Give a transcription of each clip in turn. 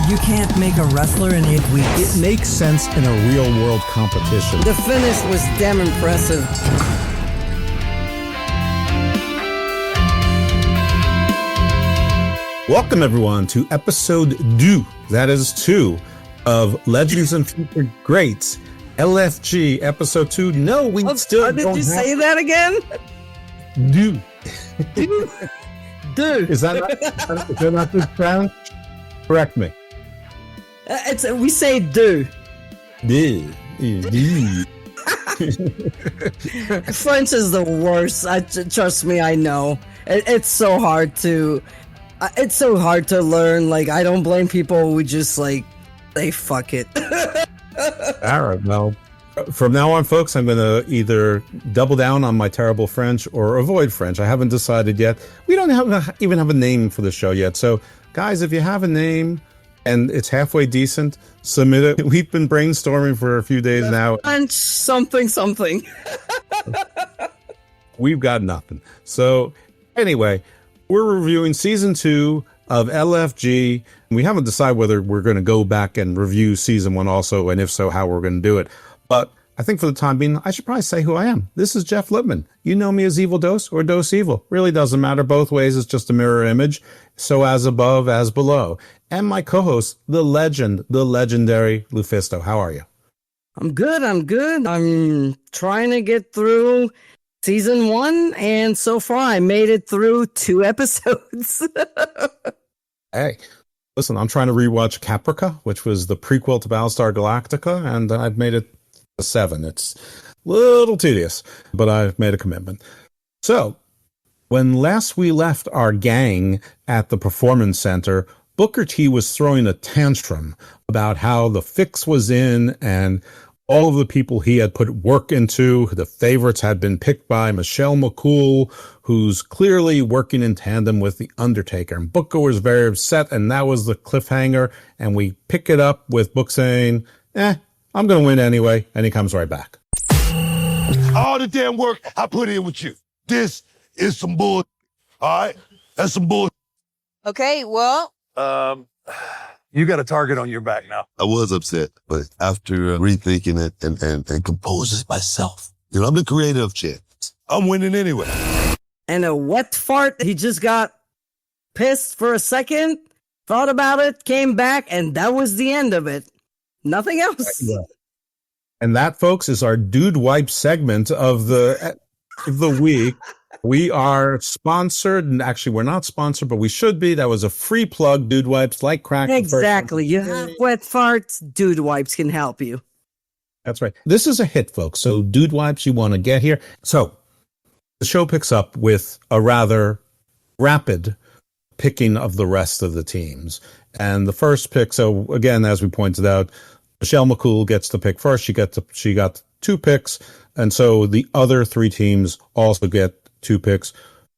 You can't make a wrestler in 8 weeks. It makes sense in a real-world competition. The finish was damn impressive. Welcome, everyone, to episode 2, that is 2, of Legends and Future Greats, LFG, episode 2. No, we still did don't you have... say that again? Do. Do. Is that not the sound? Correct me. We say do. Do. French is the worst. Trust me, I know. It's so hard to learn. Like, I don't blame people who just like they fuck it. All right, well, from now on, folks, I'm going to either double down on my terrible French or avoid French. I haven't decided yet. We don't even have a name for the show yet. So, guys, if you have a name and it's halfway decent, submit it. We've been brainstorming for a few days now. French something. We've got nothing. So, anyway, we're reviewing season 2 of LFG. We haven't decided whether we're going to go back and review season 1 also, and if so, how we're going to do it. But I think for the time being, I should probably say who I am. This is Jeff Lippman. You know me as Evil Dose or Dose Evil. Really doesn't matter. Both ways, it's just a mirror image. So as above, as below. And my co-host, the legend, the legendary LuFisto. How are you? I'm good. I'm trying to get through season 1, and so far I made it through 2 episodes. Hey, listen, I'm trying to rewatch Caprica, which was the prequel to Battlestar Galactica, and I've made it to 7. It's a little tedious, but I've made a commitment. So, when last we left our gang at the Performance Center, Booker T was throwing a tantrum about how the fix was in and all of the people he had put work into. The favorites had been picked by Michelle McCool, who's clearly working in tandem with The Undertaker. And Booker was very upset, and that was the cliffhanger. And we pick it up with Book saying, I'm going to win anyway. And he comes right back. All the damn work I put in with you. This is some bull. All right? That's some bull. Okay, well. You got a target on your back now. I was upset, but after rethinking it and composing myself, I'm the creative champ. I'm winning anyway. And a wet fart, he just got pissed for a second, thought about it, came back, and that was the end of it. Nothing else. And that, folks, is our Dude Wipe segment of the week. We are sponsored, and actually we're not sponsored, but we should be. That was a free plug, Dude Wipes, like crack. Exactly. You have wet farts, Dude Wipes can help you. That's right. This is a hit, folks. So Dude Wipes, you want to get here. So the show picks up with a rather rapid picking of the rest of the teams. And the first pick, so again, as we pointed out, Michelle McCool gets the pick first. She got 2 picks. And so the other 3 teams also get 2 picks.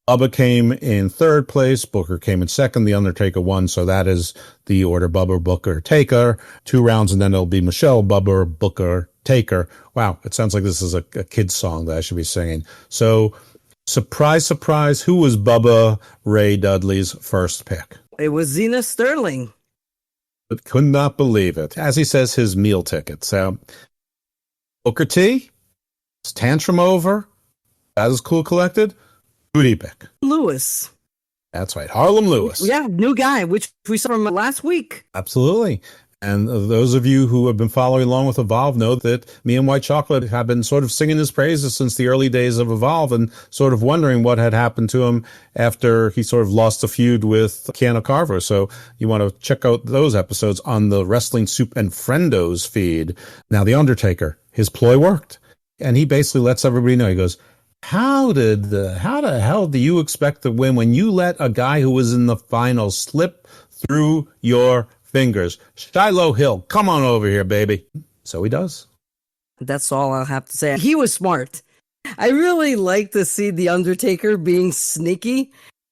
Bubba came in 3rd place. Booker came in 2nd. The Undertaker won. So that is the order: Bubba, Booker, Taker. 2 rounds, and then it'll be Michelle, Bubba, Booker, Taker. Wow, it sounds like this is a kid's song that I should be singing. So, surprise, surprise, who was Bubba Ray Dudley's first pick? It was Zena Sterling. But could not believe it. As he says, his meal ticket. So, Booker T, is Tantrum over? That is cool collected. Who do you pick? Lewis. That's right. Harlem Lewis. Yeah, new guy, which we saw from last week. Absolutely. And those of you who have been following along with Evolve know that me and White Chocolate have been sort of singing his praises since the early days of Evolve and sort of wondering what had happened to him after he sort of lost a feud with Keanu Carver. So you want to check out those episodes on the Wrestling Soup and Friendos feed. Now, The Undertaker, his ploy worked. And he basically lets everybody know. He goes, how the hell do you expect to win when you let a guy who was in the final slip through your fingers? Shiloh Hill, come on over here, baby. So he does. That's all I'll have to say. He was smart. I really like to see The Undertaker being sneaky.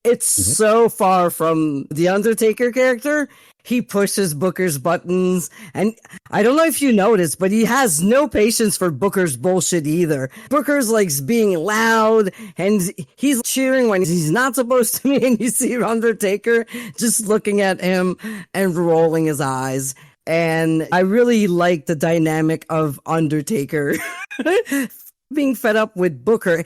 It's so far from the Undertaker character. He pushes Booker's buttons, and I don't know if you noticed, but he has no patience for Booker's bullshit either. Booker's like being loud, and he's cheering when he's not supposed to be, and you see Undertaker just looking at him and rolling his eyes. And I really like the dynamic of Undertaker being fed up with Booker.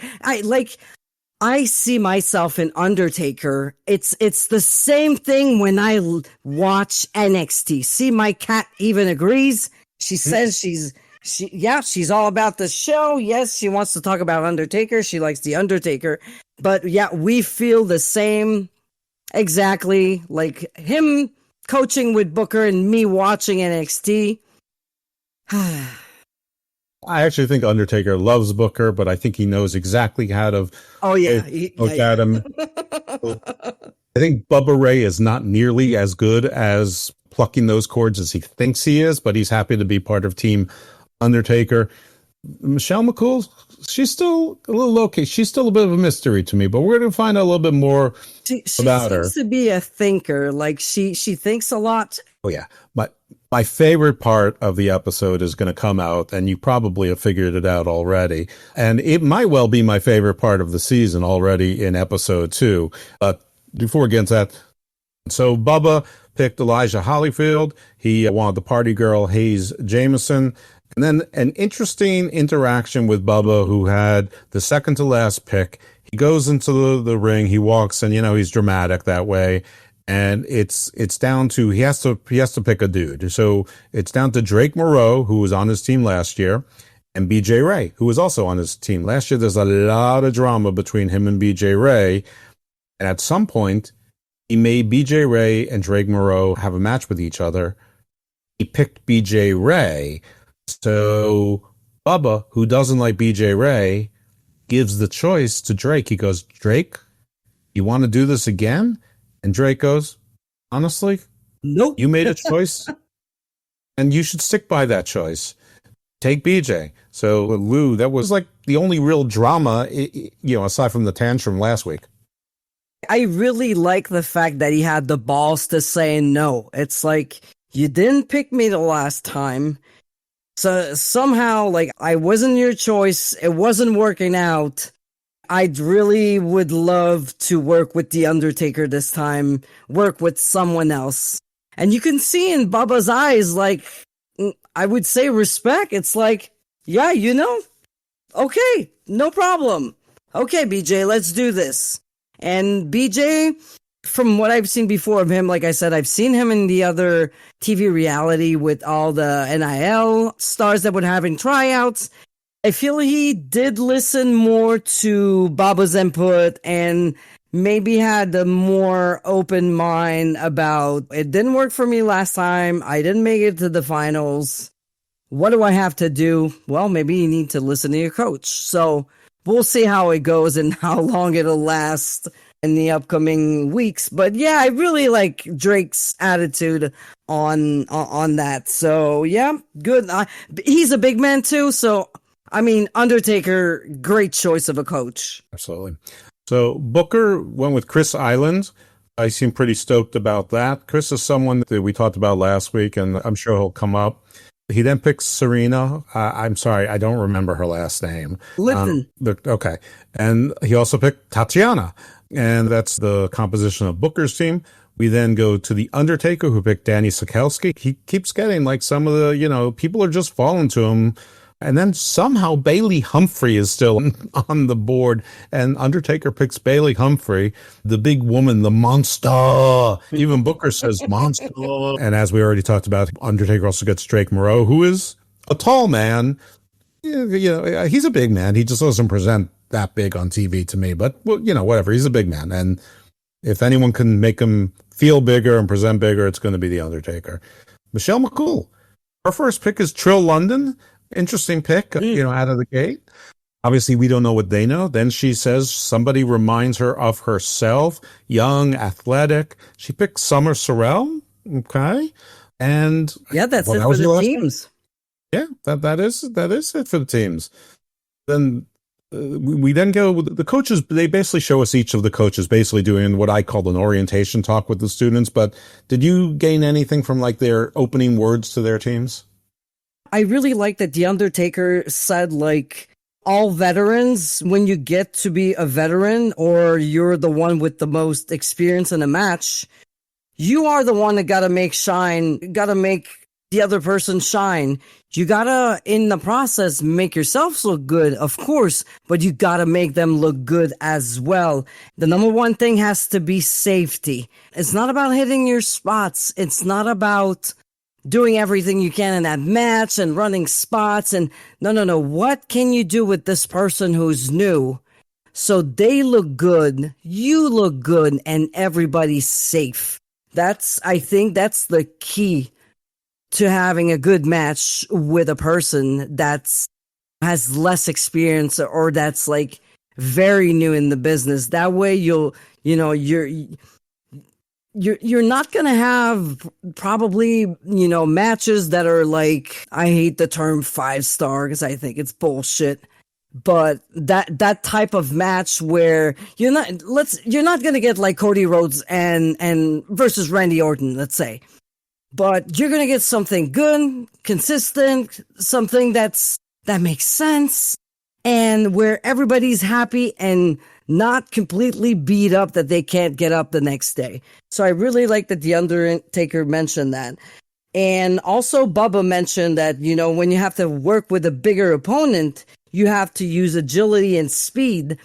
I see myself in Undertaker. It's the same thing when I watch NXT. See, my cat even agrees. She says she's all about the show. Yes, she wants to talk about Undertaker. She likes the Undertaker. But yeah, we feel the same exactly, like him coaching with Booker and me watching NXT. I actually think Undertaker loves Booker, but I think he knows exactly how to look at him. I think Bubba Ray is not nearly as good as plucking those cords as he thinks he is, but he's happy to be part of Team Undertaker. Michelle McCool, she's still a little okay. She's still a bit of a mystery to me, but we're going to find out a little bit more about her. She seems to be a thinker. Like she thinks a lot. Oh yeah, but my favorite part of the episode is going to come out, and you probably have figured it out already. And it might well be my favorite part of the season already in episode 2. But before we get into that, so Bubba picked Elijah Holyfield. He wanted the party girl, Haze Jameson. And then an interesting interaction with Bubba, who had the second to last pick. He goes into the ring, he walks, and he's dramatic that way. And it's down to he has to pick a dude. So it's down to Drake Morreau, who was on his team last year, and BJ Ray, who was also on his team last year. There's a lot of drama between him and BJ Ray, and at some point, he made BJ Ray and Drake Morreau have a match with each other. He picked BJ Ray, so Bubba, who doesn't like BJ Ray, gives the choice to Drake. He goes, "Drake, you want to do this again?" And Drake goes, "Honestly, nope. You made a choice, and you should stick by that choice. Take BJ." So, Lou, that was like the only real drama, aside from the tantrum last week. I really like the fact that he had the balls to say no. It's like, you didn't pick me the last time. So somehow, like, I wasn't your choice. It wasn't working out. I really would love to work with The Undertaker this time, work with someone else. And you can see in Bubba's eyes, like, I would say respect. It's like, yeah, okay, no problem. Okay, BJ, let's do this. And BJ, from what I've seen before of him, like I said, I've seen him in the other TV reality with all the NIL stars that would have in tryouts. I feel he did listen more to Bubba's input and maybe had a more open mind about, it didn't work for me last time. I didn't make it to the finals. What do I have to do? Well, maybe you need to listen to your coach. So we'll see how it goes and how long it'll last in the upcoming weeks. But yeah, I really like Drake's attitude on that. So yeah, good. He's a big man too. So I mean, Undertaker, great choice of a coach. Absolutely. So Booker went with Chris Island. I seem pretty stoked about that. Chris is someone that we talked about last week, and I'm sure he'll come up. He then picks Serena. I'm sorry, I don't remember her last name. Lippman. Okay. And he also picked Tatiana, and that's the composition of Booker's team. We then go to The Undertaker, who picked Dani Sekelsky. He keeps getting, like, some of the, people are just falling to him. And then somehow Bailey Humphrey is still on the board, and Undertaker picks Bailey Humphrey, the big woman, the monster. Even Booker says monster. And as we already talked about, Undertaker also gets Drake Morreau, who is a tall man. He's a big man. He just doesn't present that big on TV to me, but whatever. He's a big man. And if anyone can make him feel bigger and present bigger, it's going to be The Undertaker. Michelle McCool. Her first pick is Trill London. Interesting pick, out of the gate. Obviously, we don't know what they know. Then she says somebody reminds her of herself, young, athletic. She picked Summer Sorrell. Okay. And yeah, that's it for the teams. Yeah, that is it for the teams. Then we then go with the coaches. They basically show us each of the coaches basically doing what I called an orientation talk with the students. But did you gain anything from like their opening words to their teams? I really like that The Undertaker said, like, all veterans, when you get to be a veteran or you're the one with the most experience in a match, you are the one that gotta make the other person shine. You gotta, in the process, make yourselves look good, of course, but you gotta make them look good as well. The number one thing has to be safety. It's not about hitting your spots. It's not about doing everything you can in that match and running spots and no. What can you do with this person who's new so they look good, you look good, and everybody's safe? I think that's the key to having a good match with a person that's has less experience or that's like very new in the business. That way you're not going to have probably, matches that are like, I hate the term 5-star because I think it's bullshit. But that type of match where you're not going to get like Cody Rhodes and versus Randy Orton, let's say. But you're going to get something good, consistent, something that makes sense, and where everybody's happy and not completely beat up that they can't get up the next day. So I really like that The Undertaker mentioned that. And also Bubba mentioned that, when you have to work with a bigger opponent, you have to use agility and speed.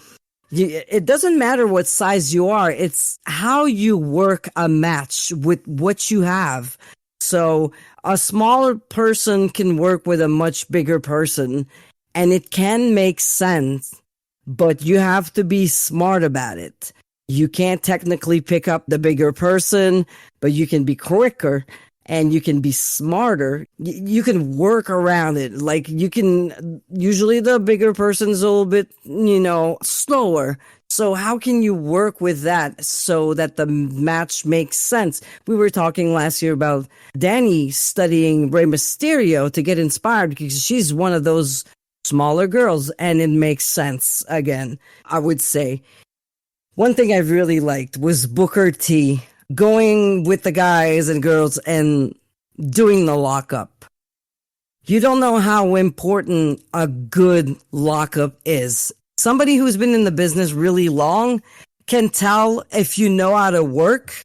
It doesn't matter what size you are. It's how you work a match with what you have. So a smaller person can work with a much bigger person, and it can make sense, but you have to be smart about it. You can't technically pick up the bigger person, but you can be quicker and you can be smarter. You can work around it. Like usually the bigger person's a little bit, slower. So how can you work with that so that the match makes sense? We were talking last year about Dani studying Rey Mysterio to get inspired because she's one of those smaller girls, and it makes sense again, I would say. One thing I really liked was Booker T going with the guys and girls and doing the lockup. You don't know how important a good lockup is. Somebody who's been in the business really long can tell if you know how to work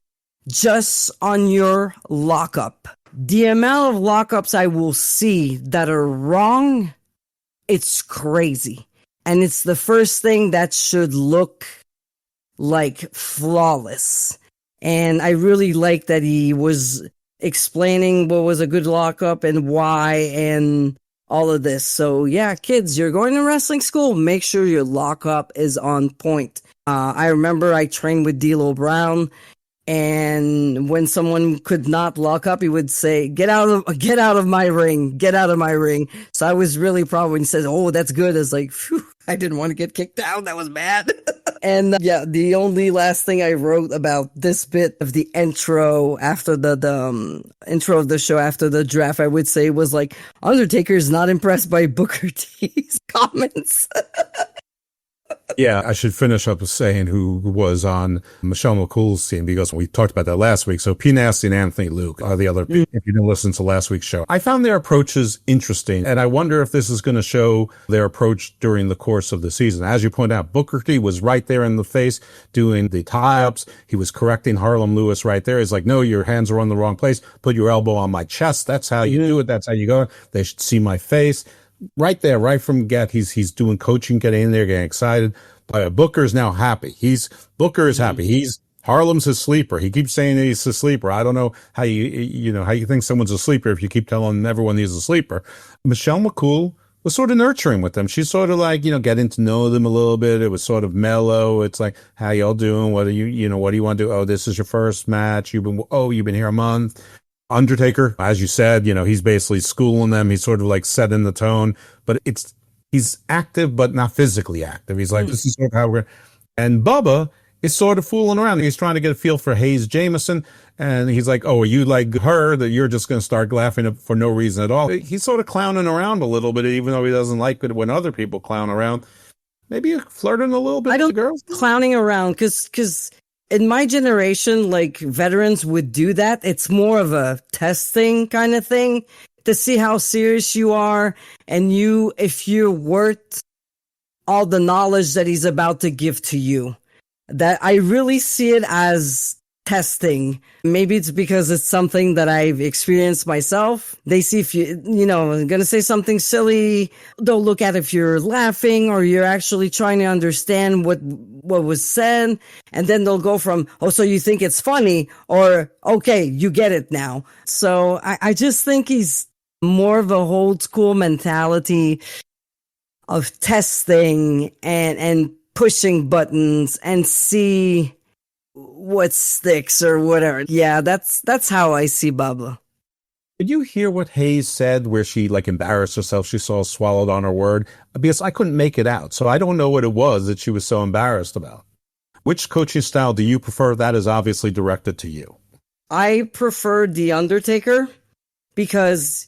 just on your lockup. The amount of lockups I will see that are wrong, it's crazy. And it's the first thing that should look like flawless. And I really like that he was explaining what was a good lockup and why and all of this. So yeah, kids, you're going to wrestling school, make sure your lockup is on point. I remember I trained with D'Lo Brown, and when someone could not lock up, he would say, get out of my ring, get out of my ring. So I was really proud when he said, oh, that's good. I was like, phew, I didn't want to get kicked out. That was bad. And yeah, the only last thing I wrote about this bit of the intro after the intro of the show after the draft, I would say was like, Undertaker is not impressed by Booker T's comments. Yeah, I should finish up with saying who was on Michelle McCool's team, because we talked about that last week. So P. Nasty and Anthony Luke are the other, if you didn't listen to last week's show. I found their approaches interesting, and I wonder if this is going to show their approach during the course of the season. As you point out, Booker T was right there in the face doing the tie-ups. He was correcting Harlem Lewis right there. He's like, no, your hands are on the wrong place. Put your elbow on my chest. That's how you do it. That's how you go. They should see my face. Right there, right from get, he's doing coaching, getting in there, getting excited. But Booker's now happy. Booker is happy. Harlem's his sleeper. He keeps saying that he's a sleeper. I don't know how how you think someone's a sleeper if you keep telling everyone he's a sleeper. Michelle McCool was sort of nurturing with them. She's sort of like, getting to know them a little bit. It was sort of mellow. It's like, how y'all doing? What do what do you want to do? Oh, this is your first match. You've been here a month. Undertaker, as you said, he's basically schooling them. He's sort of like setting the tone, but he's active, but not physically active. He's like, this is sort of how and Bubba is sort of fooling around. He's trying to get a feel for Haze Jameson. And he's like, oh, are you like her that you're just going to start laughing for no reason at all? He's sort of clowning around a little bit, even though he doesn't like it when other people clown around. maybe you're flirting a little bit I with don't the girls? clowning around because in my generation, like veterans would do that. It's more of a testing kind of thing to see how serious you are and if you're worth all the knowledge that he's about to give to you. That I really see it as testing. Maybe it's because it's something that I've experienced myself. They see if going to say something silly. They'll look at if you're laughing or you're actually trying to understand what was said. And then they'll go from, oh, so you think it's funny, or, okay, you get it now. So I just think he's more of a old school mentality of testing and pushing buttons and see what sticks or whatever. Yeah, that's how I see Bubba. Did you hear what Haze said where she like embarrassed herself? She saw swallowed on her word because I couldn't make it out. So I don't know what it was that she was so embarrassed about. Which coaching style do you prefer? That is obviously directed to you. I prefer the Undertaker because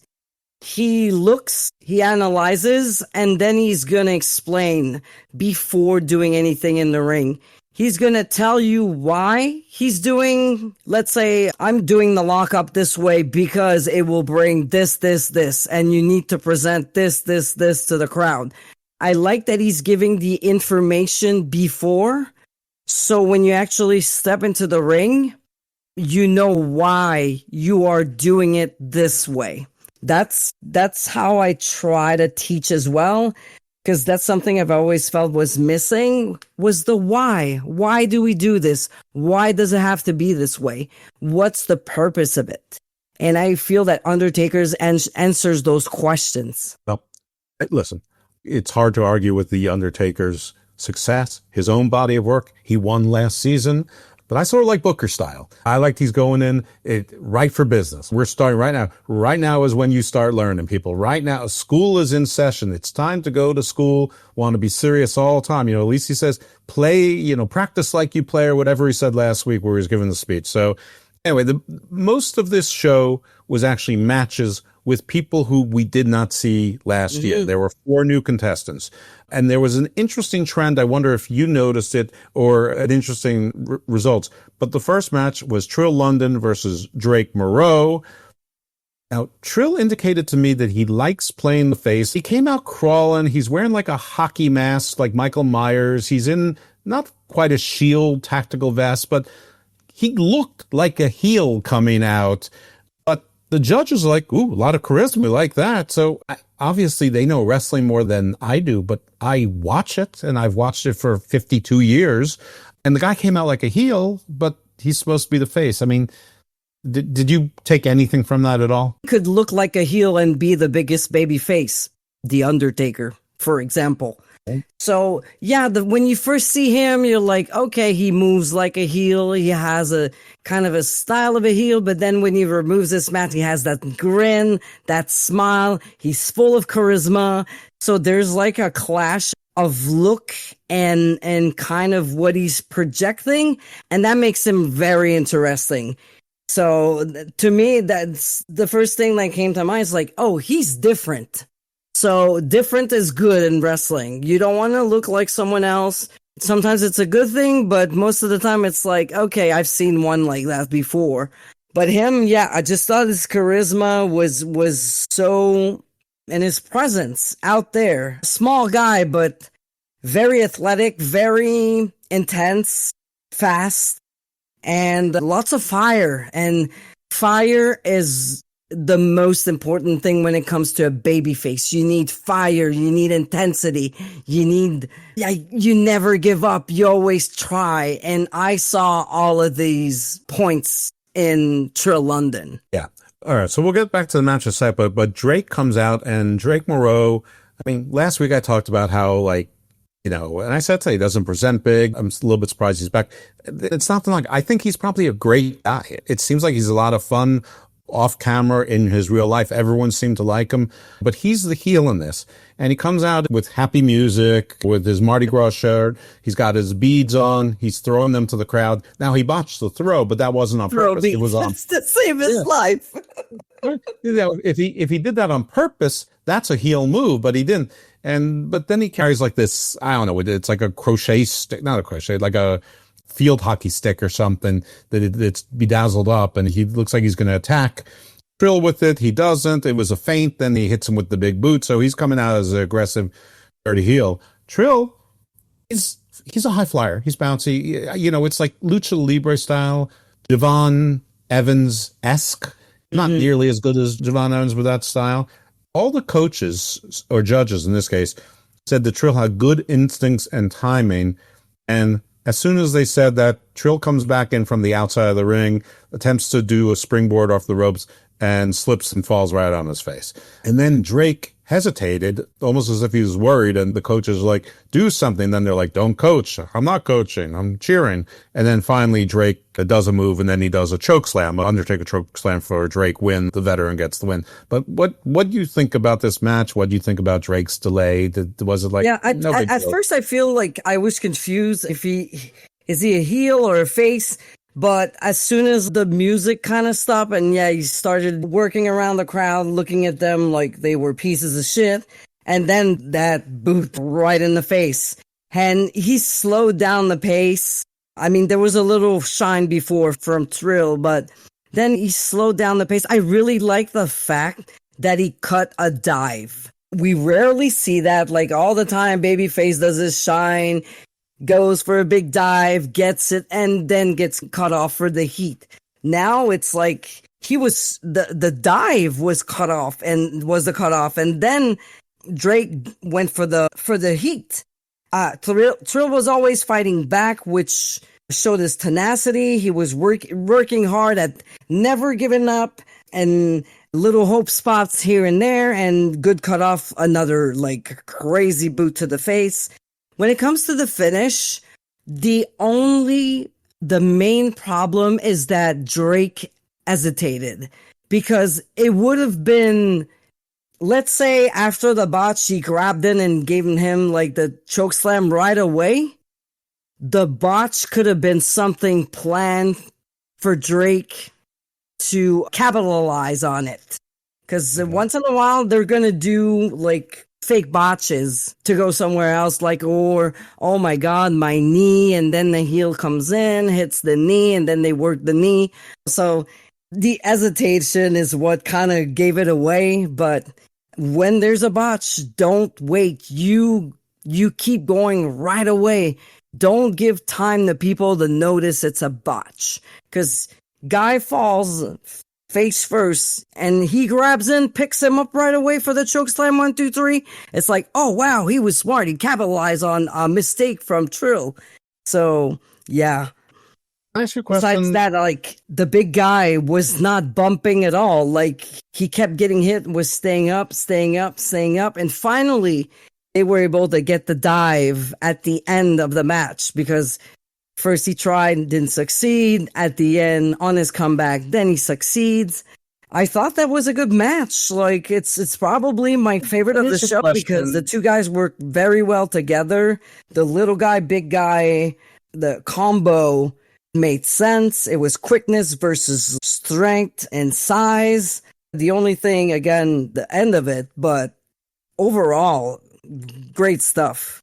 he looks, he analyzes, and then he's going to explain before doing anything in the ring. He's going to tell you why he's doing, let's say, I'm doing the lockup this way because it will bring this, and you need to present this to the crowd. I like that he's giving the information before, so when you actually step into the ring, you know why you are doing it this way. That's how I try to teach as well. Because that's something I've always felt was missing, was the why. Why do we do this? Why does it have to be this way? What's the purpose of it? And I feel that Undertaker's answers those questions. Well, listen, it's hard to argue with the Undertaker's success, his own body of work. He won last season. But I sort of like Booker style. I like he's going in right for business. We're starting right now. Right now is when you start learning, people. Right now, school is in session. It's time to go to school. Want to be serious all the time. At least he says, play, practice like you play, or whatever he said last week where he was giving the speech. So anyway, most of this show was actually matches with people who we did not see last year. There were 4 new contestants. And there was an interesting trend. I wonder if you noticed it or an interesting results. But the first match was Trill London versus Drake Morreau. Now, Trill indicated to me that he likes playing the face. He came out crawling. He's wearing like a hockey mask like Michael Myers. He's in not quite a Shield tactical vest, but he looked like a heel coming out. The judges are like, ooh, a lot of charisma. We like that. So obviously they know wrestling more than I do, but I watch it, and I've watched it for 52 years. And the guy came out like a heel, but he's supposed to be the face. I mean, did you take anything from that at all? He could look like a heel and be the biggest baby face. The Undertaker, for example. So, yeah, when you first see him, you're like, okay, he moves like a heel. He has a kind of a style of a heel. But then when he removes this mask, he has that grin, that smile. He's full of charisma. So there's like a clash of look and kind of what he's projecting. And that makes him very interesting. So to me, that's the first thing that came to mind is like, oh, he's different. So different is good in wrestling. You don't want to look like someone else. Sometimes it's a good thing, but most of the time it's like, okay, I've seen one like that before. But him, yeah, I just thought his charisma was so, and his presence out there. Small guy, but very athletic, very intense, fast, and lots of fire. And fire is the most important thing when it comes to a baby face. You need fire, you need intensity, you never give up, you always try. And I saw all of these points in Trill London. Yeah. All right. So we'll get back to the match in a sec, but Drake comes out, and Drake Morreau, I mean, last week I talked about how, and I said he doesn't present big. I'm a little bit surprised he's back. It's nothing like, I think he's probably a great guy. It seems like he's a lot of fun off camera. In his real life, everyone seemed to like him, but he's the heel in this. And he comes out with happy music, with his Mardi Gras shirt. He's got his beads on. He's throwing them to the crowd. Now, he botched the throw, but that wasn't on purpose. It was on. That's to save his life. If he did that on purpose, that's a heel move, but he didn't. but then he carries like this, I don't know, it's like a crochet stick, not a crochet, like a field hockey stick or something it's bedazzled up, and he looks like he's going to attack Trill with it. He doesn't. It was a feint. Then he hits him with the big boot. So he's coming out as an aggressive, dirty heel. Trill, he's a high flyer. He's bouncy. You know, it's like lucha libre style, Javon Evans-esque. Not nearly as good as Javon Evans with that style. All the coaches, or judges in this case, said that Trill had good instincts and timing. And as soon as they said that, Trill comes back in from the outside of the ring, attempts to do a springboard off the ropes, and slips and falls right on his face. And then Drake hesitated, almost as if he was worried, and the coaches were like, do something. Then they're like, don't coach. I'm not coaching. I'm cheering. And then finally Drake does a move, and then he does a choke slam, an Undertaker choke slam for Drake win. The veteran gets the win. But what do you think about this match? What do you think about Drake's delay? Was it like... Yeah, at first I feel like I was confused if is he a heel or a face? But as soon as the music kind of stopped and he started working around the crowd, looking at them like they were pieces of shit. And then that boot right in the face. And he slowed down the pace. I mean, there was a little shine before from Trill, but then he slowed down the pace. I really like the fact that he cut a dive. We rarely see that. Like all the time, Babyface does his shine, goes for a big dive, gets it, and then gets cut off for the heat. Now it's like the dive was cut off and was the cutoff, and then Drake went for the heat. Trill was always fighting back, which showed his tenacity. He was working hard at never giving up, and little hope spots here and there, and good cutoff, another like crazy boot to the face. When it comes to the finish, the main problem is that Drake hesitated, because it would have been, let's say after the botch, he grabbed in and gave him like the choke slam right away. The botch could have been something planned for Drake to capitalize on it. Because once in a while, they're going to do like fake botches to go somewhere else, like, or, oh my God, my knee, and then the heel comes in, hits the knee, and then they work the knee. So the hesitation is what kind of gave it away. But when there's a botch, don't wait. You keep going right away. Don't give time to people to notice it's a botch. Because guy falls face first, and he grabs in, picks him up right away for the chokeslam 1, 2, 3. It's like, oh wow, he was smart. He capitalized on a mistake from Trill. So yeah. Can I ask you a question? Besides that, like the big guy was not bumping at all. Like he kept getting hit, was staying up, and finally they were able to get the dive at the end of the match, because first he tried, didn't succeed. At the end, on his comeback, then he succeeds. I thought that was a good match. Like it's probably my favorite of the show, because the two guys work very well together. The little guy, big guy, the combo made sense. It was quickness versus strength and size. The only thing, again, the end of it, but overall, great stuff.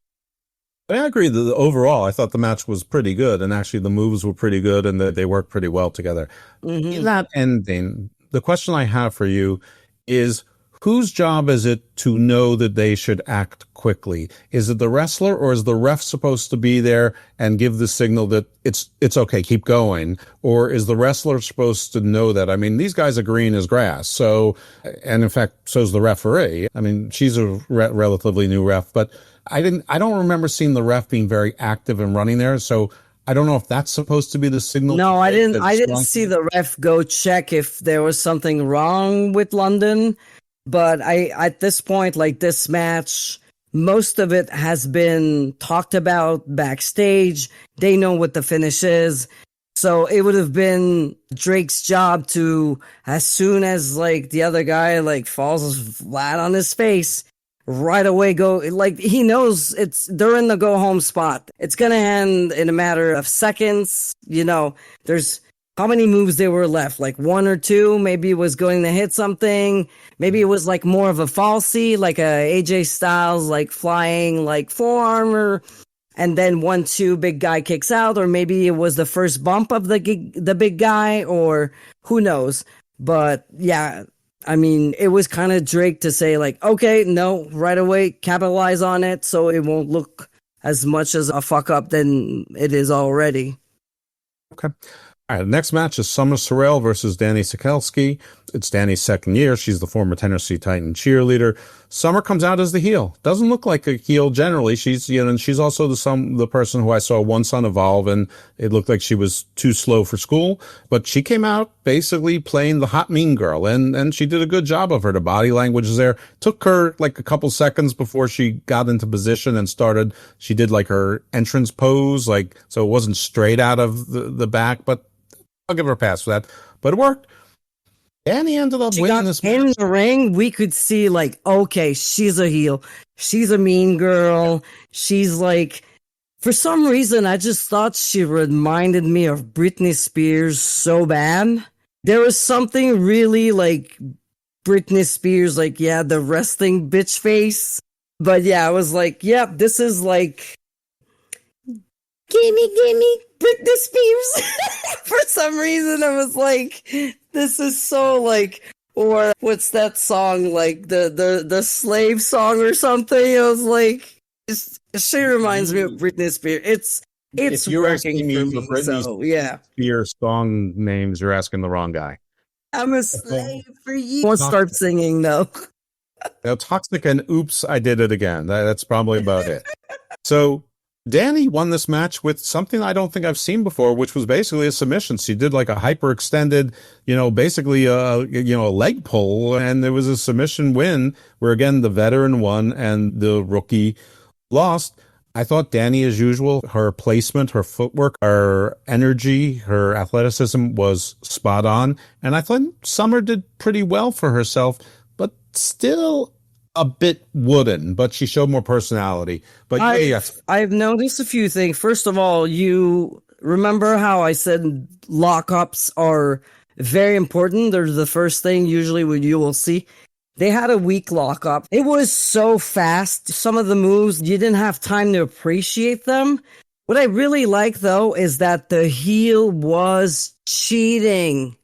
I agree that overall, I thought the match was pretty good, and actually the moves were pretty good, and that they worked pretty well together. In that ending, the question I have for you is, whose job is it to know that they should act quickly? Is it the wrestler, or is the ref supposed to be there and give the signal that it's okay, keep going? Or is the wrestler supposed to know that? I mean, these guys are green as grass. So, and in fact, so's the referee. I mean, she's a relatively new ref, but I don't remember seeing the ref being very active and running there. So I don't know if that's supposed to be the signal. No, I didn't see the ref go check if there was something wrong with London. But at this point, like this match, most of it has been talked about backstage. They know what the finish is. So it would have been Drake's job to, as soon as like the other guy like falls flat on his face, right away go, like he knows they're in the go home spot. It's going to end in a matter of seconds. You know, there's how many moves there were left, like one or two. Maybe it was going to hit something. Maybe it was like more of a falsie, like a AJ Styles, like flying, like forearm, and then 1-2 big guy kicks out, or maybe it was the first bump of the big guy, or who knows. But yeah, I mean, it was kind of Drake to say like, okay, no, right away, capitalize on it so it won't look as much as a fuck up than it is already. Okay. All right, the next match is Summer Sorrell versus Dani Sekelsky. It's Dani's second year. She's the former Tennessee Titan cheerleader. Summer comes out as the heel. Doesn't look like a heel generally. She's, and she's also the person who I saw one son evolve, and it looked like she was too slow for school. But she came out basically playing the hot mean girl, and she did a good job of her. The body language is there. Took her like a couple seconds before she got into position and started. She did like her entrance pose, like, so it wasn't straight out of the back, but I'll give her a pass for that. But it worked. Dani ended up winning this match. In the ring, we could see like, okay, she's a heel. She's a mean girl. She's like, for some reason, I just thought she reminded me of Britney Spears so bad. There was something really like Britney Spears, like, yeah, the resting bitch face. But yeah, I was like, yep, this is like, gimme, Britney Spears. For some reason, I was like, this is so like, or what's that song, like the slave song or something? I was like, she reminds me of Britney Spears. It's if you're working asking me for me, for Britney so yeah. Spears song names, you're asking the wrong guy. I'm a slave for you. Won't start singing though. Now, Toxic and Oops, I Did It Again. That's probably about it. So Dani won this match with something I don't think I've seen before, which was basically a submission. She did like a hyper-extended, basically a leg pull, and there was a submission win where, again, the veteran won and the rookie lost. I thought Dani, as usual, her placement, her footwork, her energy, her athleticism was spot on. And I thought Summer did pretty well for herself, but still a bit wooden, but she showed more personality. But I've noticed a few things. First of all, you remember how I said lockups are very important? They're the first thing usually when you will see. They had a weak lockup. It was so fast. Some of the moves, you didn't have time to appreciate them. What I really like, though, is that the heel was cheating.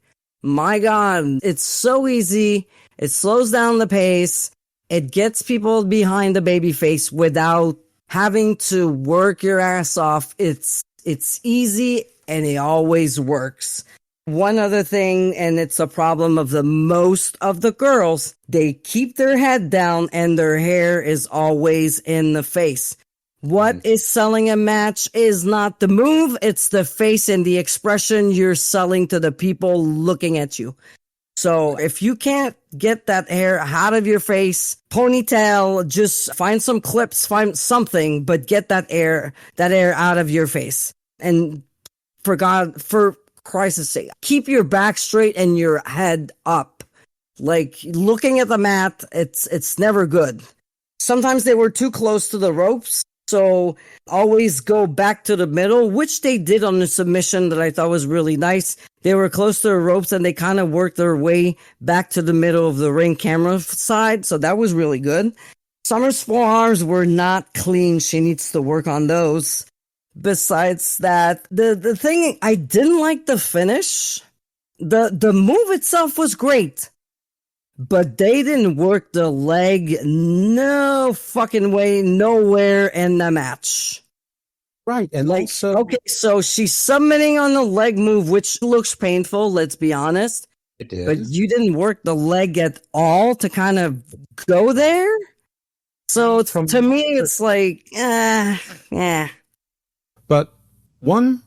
My God, it's so easy. It slows down the pace. It gets people behind the babyface without having to work your ass off. It's easy and it always works. One other thing, and it's a problem of the most of the girls, they keep their head down and their hair is always in the face. What is selling a match is not the move, it's the face and the expression you're selling to the people looking at you. So if you can't get that hair out of your face, ponytail, just find some clips, find something, but get that hair out of your face. And for Christ's sake, keep your back straight and your head up. Like looking at the mat, it's never good. Sometimes they were too close to the ropes. So always go back to the middle, which they did on the submission that I thought was really nice. They were close to the ropes and they kind of worked their way back to the middle of the ring camera side. So that was really good. Summer's forearms were not clean. She needs to work on those. Besides that, the thing, I didn't like the finish. The move itself was great. But they didn't work the leg no fucking way, nowhere in the match. Right. And like, okay, so she's submitting on the leg move, which looks painful, let's be honest. It did. But you didn't work the leg at all to kind of go there? So to me, it's like, yeah. But one,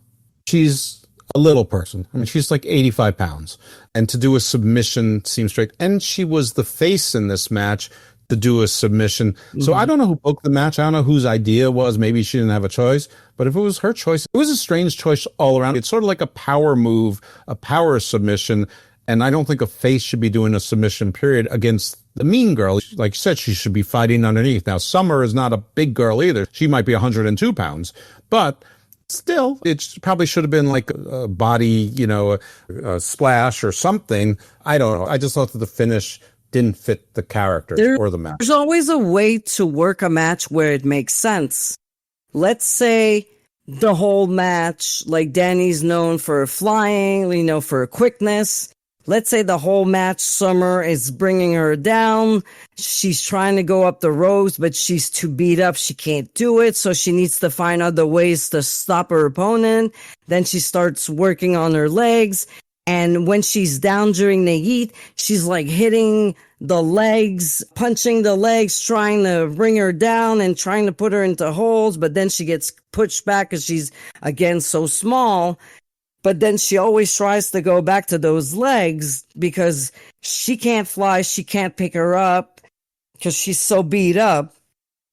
she's a little person. I mean, she's like 85 pounds. And to do a submission seems straight. And she was the face in this match to do a submission. Mm-hmm. So I don't know who booked the match. I don't know whose idea it was. Maybe she didn't have a choice. But if it was her choice, it was a strange choice all around. It's sort of like a power move, a power submission. And I don't think a face should be doing a submission, period, against the mean girl. Like you said, she should be fighting underneath. Now, Summer is not a big girl either. She might be 102 pounds. But Still, it probably should have been like a body, a splash or something. I don't know. I just thought that the finish didn't fit the character or the match. There's always a way to work a match where it makes sense. Let's say the whole match, like Dani's known for flying, for quickness. Let's say the whole match, Summer is bringing her down. She's trying to go up the ropes, but she's too beat up. She can't do it. So she needs to find other ways to stop her opponent. Then she starts working on her legs. And when she's down during the heat, she's like hitting the legs, punching the legs, trying to bring her down and trying to put her into holds. But then she gets pushed back because she's, again, so small. But then she always tries to go back to those legs because she can't fly. She can't pick her up because she's so beat up.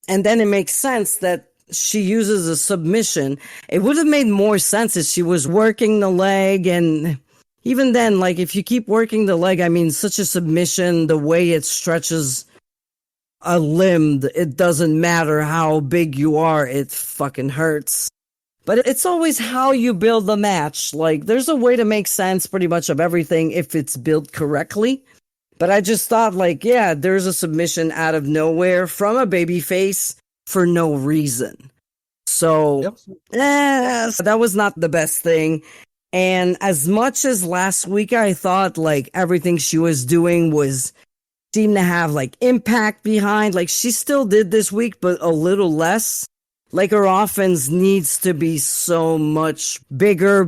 And then it makes sense that she uses a submission. It would have made more sense if she was working the leg. And even then, like, if you keep working the leg, I mean, such a submission, the way it stretches a limb, it doesn't matter how big you are. It fucking hurts. But it's always how you build the match. Like, there's a way to make sense pretty much of everything if it's built correctly. But I just thought, like, yeah, there's a submission out of nowhere from a babyface for no reason. So, that was not the best thing. And as much as last week I thought, like, everything she was doing seemed to have, like, impact behind, like, she still did this week, but a little less. Like, her offense needs to be so much bigger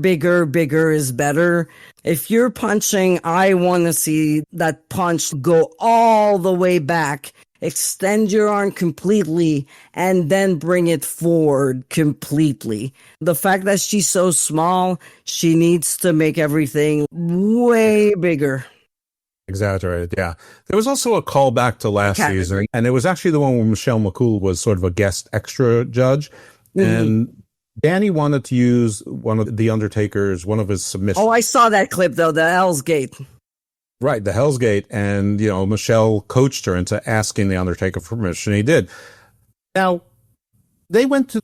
is better. If you're punching, I want to see that punch go all the way back, extend your arm completely, and then bring it forward completely. The fact that she's so small, she needs to make everything way bigger. Exaggerated, yeah. There was also a callback to last season, and it was actually the one where Michelle McCool was sort of a guest extra judge, and Dani wanted to use one of his submissions. Oh, I saw that clip, though, the Hell's Gate. Right, the Hell's Gate, and, Michelle coached her into asking the Undertaker for permission, and he did. Now,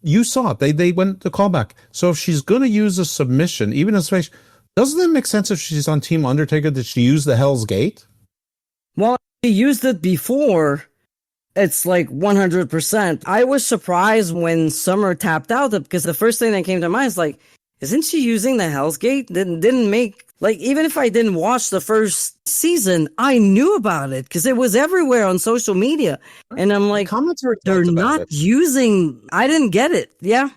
you saw it, they went to callback. So if she's going to use a submission, even in space, doesn't it make sense if she's on Team Undertaker that she use the Hell's Gate? Well, she used it before. It's like 100%. I was surprised when Summer tapped out because the first thing that came to mind is like, isn't she using the Hell's Gate? Didn't make, like, even if I didn't watch the first season, I knew about it because it was everywhere on social media. And I'm like, they're not using, I didn't get it. Yeah.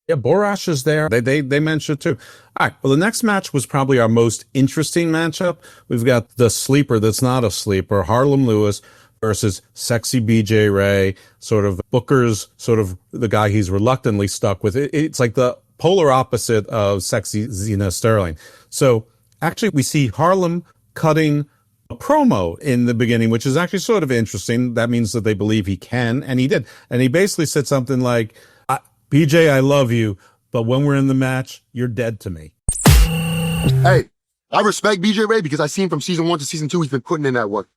Yeah, Borash is there. They mentioned it too. All right. Well, the next match was probably our most interesting matchup. We've got the sleeper that's not a sleeper, Harlem Lewis versus sexy BJ Ray, sort of Booker's sort of the guy he's reluctantly stuck with. It's like the polar opposite of sexy Zena Sterling. So actually we see Harlem cutting a promo in the beginning, which is actually sort of interesting. That means that they believe he can, and he did. And he basically said something like, BJ, I love you, but when we're in the match, you're dead to me. Hey, I respect BJ Ray because I seen from season 1 to season 2, he's been putting in that work.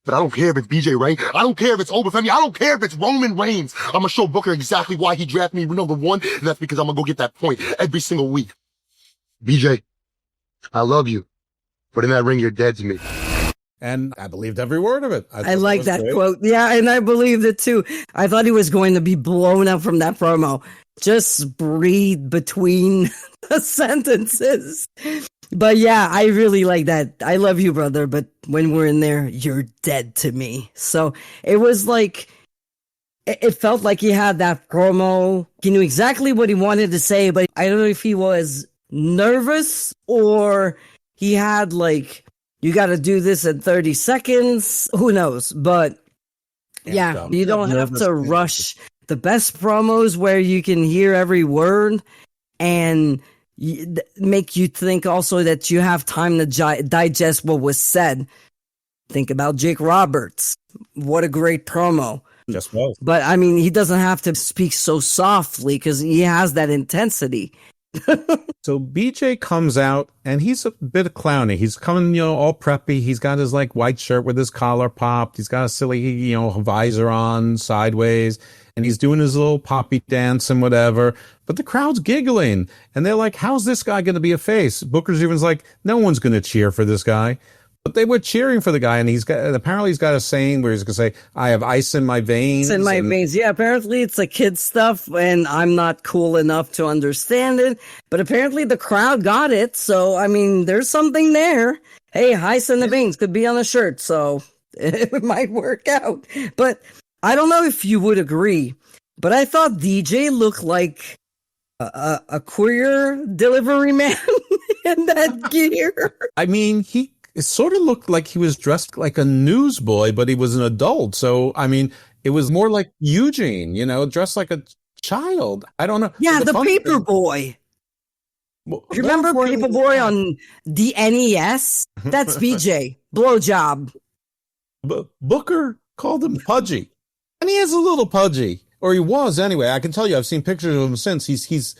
But I don't care if it's BJ Ray. I don't care if it's Obafemi. I don't care if it's Roman Reigns. I'm going to show Booker exactly why he drafted me number 1. And that's because I'm going to go get that point every single week. BJ, I love you, but in that ring, you're dead to me. And I believed every word of it. I like that quote. Yeah, and I believed it too. I thought he was going to be blown up from that promo. Just breathe between the sentences. But yeah, I really like that. I love you, brother, but when we're in there, you're dead to me. So it was like, it felt like he had that promo. He knew exactly what he wanted to say, but I don't know if he was nervous or he had like, you got to do this in 30 seconds. Who knows? But yeah, you don't have to rush the best promos where you can hear every word and make you think also that you have time to digest what was said. Think about Jake Roberts. What a great promo. Just well. But I mean, he doesn't have to speak so softly because he has that intensity. So BJ comes out and he's a bit clowny. He's coming, all preppy. He's got his like white shirt with his collar popped. He's got a silly, visor on sideways, and he's doing his little poppy dance and whatever. But the crowd's giggling and they're like, how's this guy going to be a face? Booker's even's like, no one's going to cheer for this guy. But they were cheering for the guy, and apparently he's got a saying where he's going to say, I have ice in my veins. In my veins. Yeah, apparently it's a kid stuff, and I'm not cool enough to understand it. But apparently the crowd got it, so, I mean, there's something there. Hey, ice in the veins could be on a shirt, so it might work out. But I don't know if you would agree, but I thought DJ looked like a courier delivery man in that gear. I mean, it sort of looked like he was dressed like a newsboy, but he was an adult. So, I mean, it was more like Eugene, dressed like a child. I don't know. Yeah, the paper boy. You remember Paperboy on the NES? That's BJ. Blowjob. Booker called him pudgy. And he is a little pudgy. Or he was anyway. I can tell you, I've seen pictures of him since. He's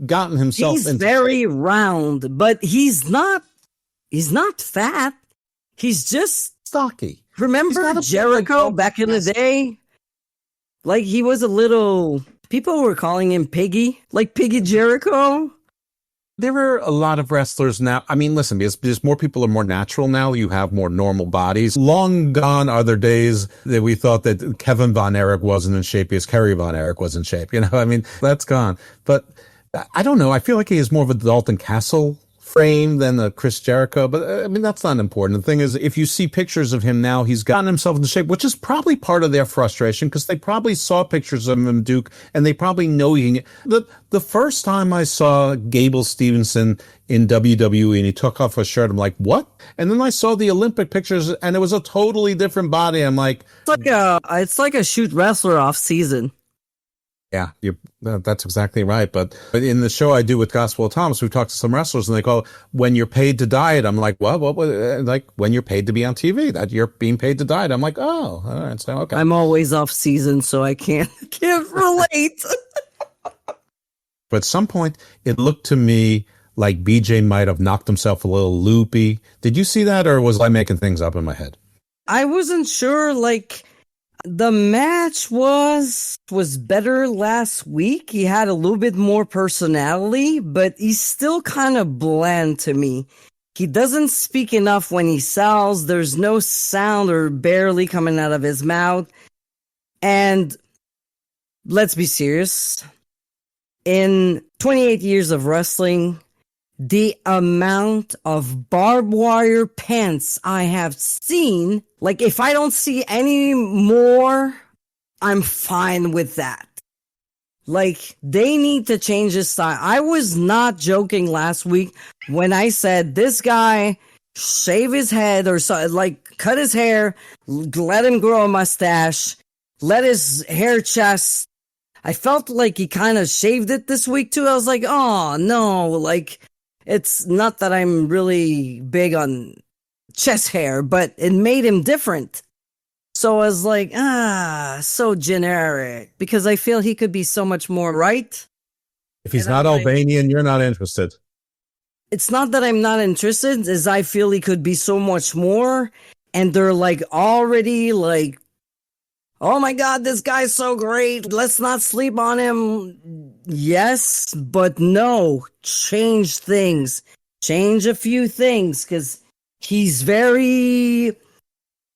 gotten himself He's very round, but he's not fat. He's just stocky. Remember Jericho back in the day? Like, he was a little... People were calling him Piggy. Like Piggy Jericho. There are a lot of wrestlers now. I mean, listen, because more people are more natural now. You have more normal bodies. Long gone are the days that we thought that Kevin Von Erich wasn't in shape because Kerry Von Erich was in shape. I mean, that's gone. But I don't know. I feel like he is more of a Dalton Castle frame than a Chris Jericho, but I mean, that's not important. The thing is, if you see pictures of him now, he's gotten himself into shape, which is probably part of their frustration because they probably saw pictures of him, Duke, and they probably know he can. The first time I saw Gable Stevenson in WWE and he took off his shirt, I'm like, what? And then I saw the Olympic pictures and it was a totally different body. I'm like, it's like a shoot wrestler off season. Yeah, that's exactly right. But in the show I do with Gospel of Thomas, we talk to some wrestlers and they call it when you're paid to diet. I'm like, what? Like when you're paid to be on TV, that you're being paid to diet. I'm like, oh, all right. So, okay. I'm always off season, so I can't relate. But at some point, it looked to me like BJ might have knocked himself a little loopy. Did you see that, or was I making things up in my head? I wasn't sure, the match was better last week. He had a little bit more personality, but he's still kind of bland to me. He doesn't speak enough when he sells. There's no sound or barely coming out of his mouth. And let's be serious. In 28 years of wrestling, the amount of barbed wire pants I have seen, if I don't see any more, I'm fine with that. They need to change his style. I was not joking last week when I said this guy shave his head or cut his hair, let him grow a mustache, let his hair chest. I felt like he kind of shaved it this week too. I was like, oh no, it's not that I'm really big on chest hair, but it made him different. So I was like, so generic, because I feel he could be so much more, right? If he's not Albanian, you're not interested. It's not that I'm not interested, as I feel he could be so much more. And they're already oh my God, this guy's so great. Let's not sleep on him. Yes, but no. Change things. Change a few things, because he's very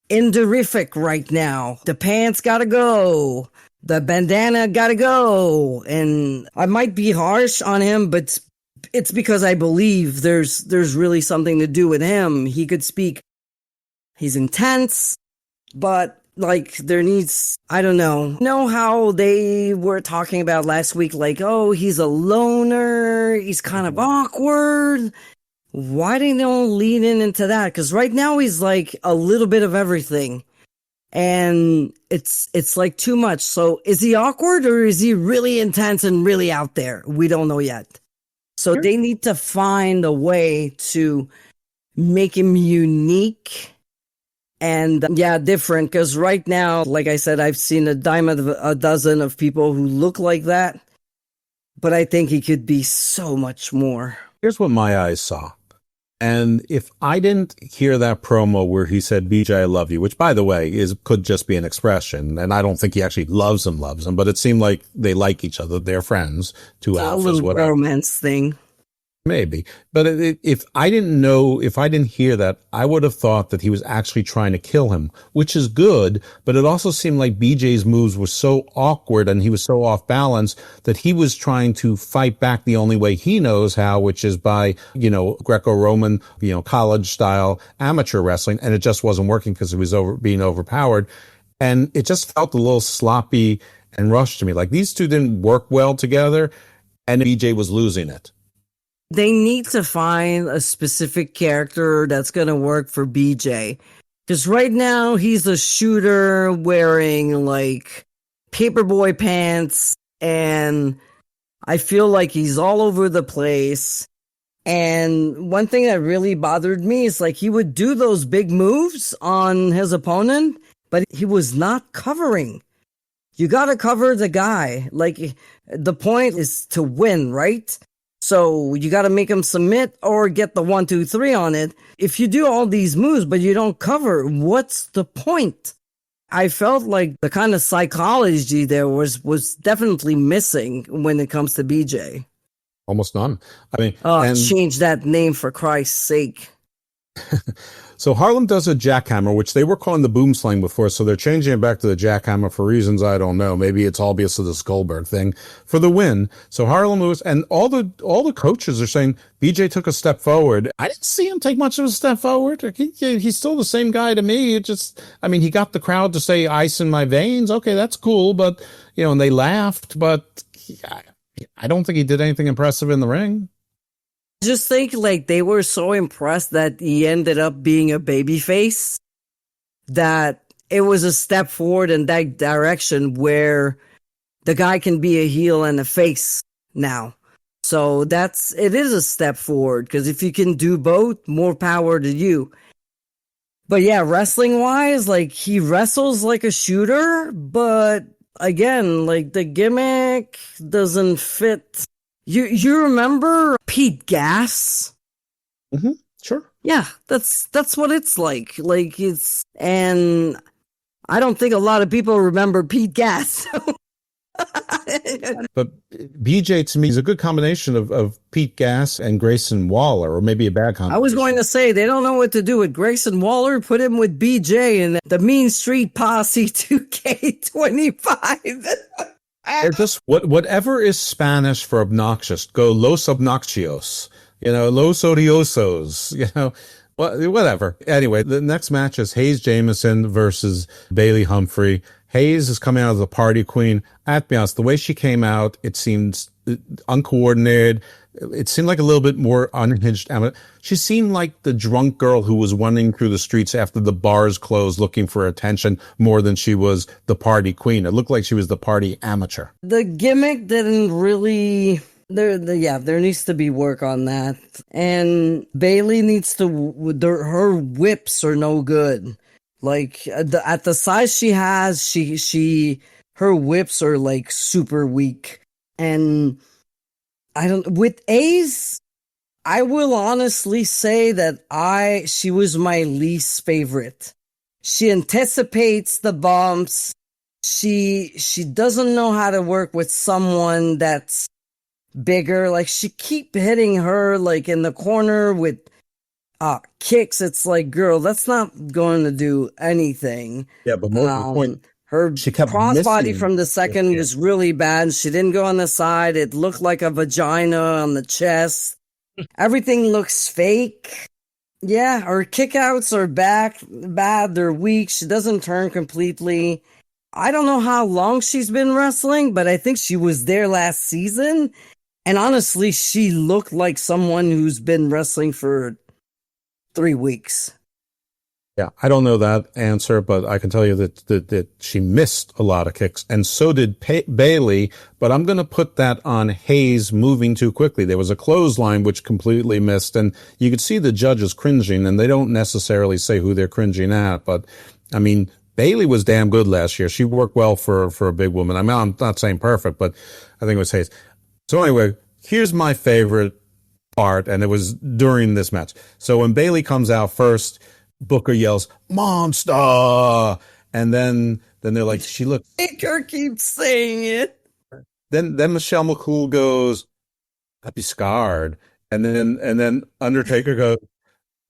inderific right now. The pants gotta go. The bandana gotta go. And I might be harsh on him, but it's because I believe there's really something to do with him. He could speak. He's intense, but there needs, I don't know. You know how they were talking about last week, oh, he's a loner, he's kind of awkward. Why they don't lean into that? Because right now he's a little bit of everything. And it's too much. So is he awkward or is he really intense and really out there? We don't know yet. So they need to find a way to make him unique. And different, because right now, like I said, I've seen a dime of a dozen of people who look like that. but I think he could be so much more. Here's what my eyes saw. And if I didn't hear that promo where he said, BJ, I love you, which, by the way, could just be an expression. And I don't think he actually loves him, but it seemed like they like each other. They're friends, two alphas, A little whatever. romance thing. Maybe. But if I didn't hear that, I would have thought that he was actually trying to kill him, which is good. But it also seemed like BJ's moves were so awkward and he was so off balance that he was trying to fight back the only way he knows how, which is by, Greco-Roman, college style amateur wrestling. And it just wasn't working because he was being overpowered. And it just felt a little sloppy and rushed to me. Like these two didn't work well together and BJ was losing it. They need to find a specific character that's going to work for BJ. Because right now, he's a shooter wearing, like, paperboy pants, and I feel like he's all over the place. And one thing that really bothered me is, like, he would do those big moves on his opponent, but he was not covering. You got to cover the guy. Like, the point is to win, right? So you got to make him submit or get the 1, 2, 3 on it. If you do all these moves, but you don't cover, what's the point? I felt like the kind of psychology there was definitely missing when it comes to BJ. Almost none. I mean, change that name for Christ's sake. So Harlem does a jackhammer, which they were calling the boom slang before, so they're changing it back to the jackhammer for reasons I don't know. Maybe it's all because of the Goldberg thing for the win. So Harlem Lewis and all the coaches are saying BJ took a step forward. I didn't see him take much of a step forward. He's still the same guy to me. He got the crowd to say ice in my veins. Okay, that's cool, but and they laughed, but I don't think he did anything impressive in the ring. Just think like they were so impressed that he ended up being a babyface that it was a step forward in that direction where the guy can be a heel and a face now. So it is a step forward because if you can do both, more power to you. But yeah, wrestling wise, like he wrestles like a shooter, but again, like the gimmick doesn't fit. You remember Pete Gas? Mm-hmm. Sure. Yeah, that's what it's like. And I don't think a lot of people remember Pete Gas. But BJ to me is a good combination of Pete Gas and Grayson Waller, or maybe a bad combination. I was going to say they don't know what to do with Grayson Waller. Put him with BJ and the Mean Street Posse 2K25. Or just whatever is Spanish for obnoxious. Go los obnoxios, los odiosos, whatever. Anyway, the next match is Haze Jameson versus Bailey Humphrey. Haze is coming out as the party queen. I have to be honest, the way she came out, it seems uncoordinated. It seemed like a little bit more unhinged. She seemed like the drunk girl who was running through the streets after the bars closed looking for attention more than she was the party queen. It looked like she was the party amateur. The gimmick didn't really... There needs to be work on that. And Bailey needs to... Her whips are no good. Like, at the size she has, her whips are, like, super weak. And... with Ace, I will honestly say that she was my least favorite. She anticipates the bumps. She doesn't know how to work with someone that's bigger. Like she keep hitting her like in the corner with kicks. It's like, girl, that's not going to do anything. Yeah, but more to the point, her she kept crossbody missing. from the second was really bad. She didn't go on the side. It looked like a vagina on the chest. Everything looks fake. Yeah, her kickouts are bad. They're weak. She doesn't turn completely. I don't know how long she's been wrestling, but I think she was there last season. And honestly, she looked like someone who's been wrestling for 3 weeks. Yeah, I don't know that answer, but I can tell you that she missed a lot of kicks, and so did Bailey, but I'm going to put that on Haze moving too quickly. There was a clothesline which completely missed, and you could see the judges cringing, and they don't necessarily say who they're cringing at, but, I mean, Bailey was damn good last year. She worked well for a big woman. I mean, I'm not saying perfect, but I think it was Haze. So anyway, here's my favorite part, and it was during this match. So when Bayley comes out first, Booker yells, "Monster!" And then they're like, she looks. Baker keeps saying it. Then Michelle McCool goes, "I'd be scarred." And then Undertaker goes,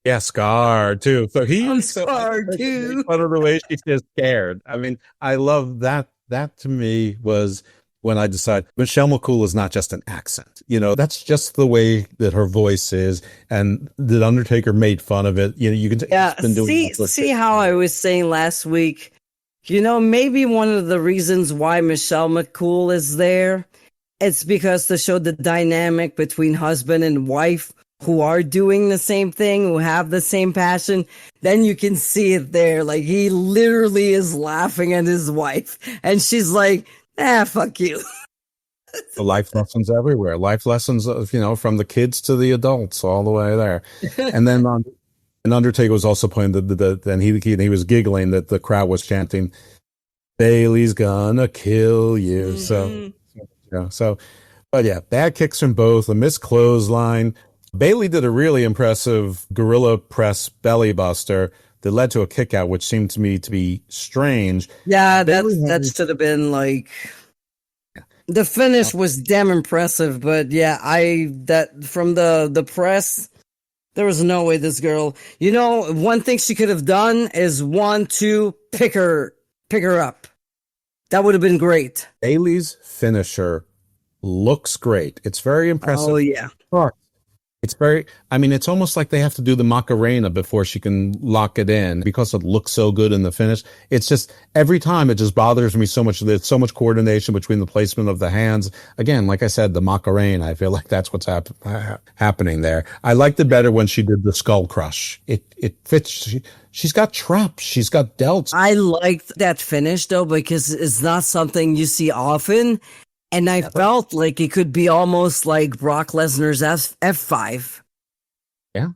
"Yeah, scarred too." So I'm scarred too. Fun of the way she says scared. I mean, I love that. That to me was when I decided Michelle McCool is not just an accent. You know, that's just the way that her voice is. And the Undertaker made fun of it. You know, you can see how I was saying last week. You know, maybe one of the reasons why Michelle McCool is there, it's because to show the dynamic between husband and wife who are doing the same thing, who have the same passion. Then you can see it there. Like, he literally is laughing at his wife. And she's like, fuck you. The life lessons everywhere. Life lessons, from the kids to the adults, all the way there. And then and Undertaker was also playing and he was giggling that the crowd was chanting, "Bailey's gonna kill you." Mm-hmm. But yeah, bad kicks from both, a missed clothesline. Bailey did a really impressive gorilla press belly buster that led to a kick out, which seemed to me to be strange. Yeah, that should have been like, the finish was damn impressive, but yeah, from the press, there was no way this girl, one thing she could have done is 1, 2, pick her up. That would have been great. Bailey's finisher looks great. It's very impressive. Oh, yeah. It's it's almost like they have to do the Macarena before she can lock it in because it looks so good in the finish. It's just, every time it just bothers me so much. There's so much coordination between the placement of the hands. Again, like I said, the Macarena, I feel like that's what's happening there. I liked it better when she did the skull crush. It fits. She's got traps. She's got delts. I liked that finish though, because it's not something you see often. And I felt like it could be almost like Brock Lesnar's F5. Yeah.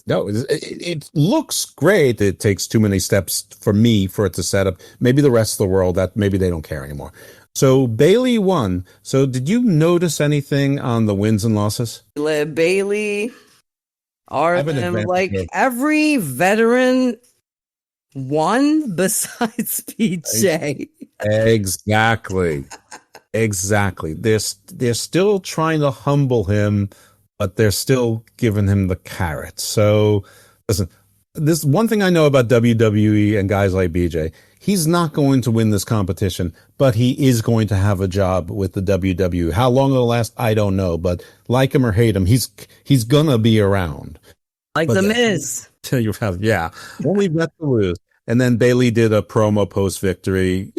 No, it looks great. It takes too many steps for me for it to set up. Maybe the rest of the world, that maybe they don't care anymore. So Bailey won. So did you notice anything on the wins and losses? Bailey, like every veteran won besides PJ. Exactly. They're still trying to humble him, but they're still giving him the carrot. So, listen, this one thing I know about WWE and guys like BJ, he's not going to win this competition, but he is going to have a job with the WWE. How long it'll last, I don't know, but like him or hate him, he's gonna be around. Like The Miz. Yeah. Only bet to lose. And then Bailey did a promo post-victory,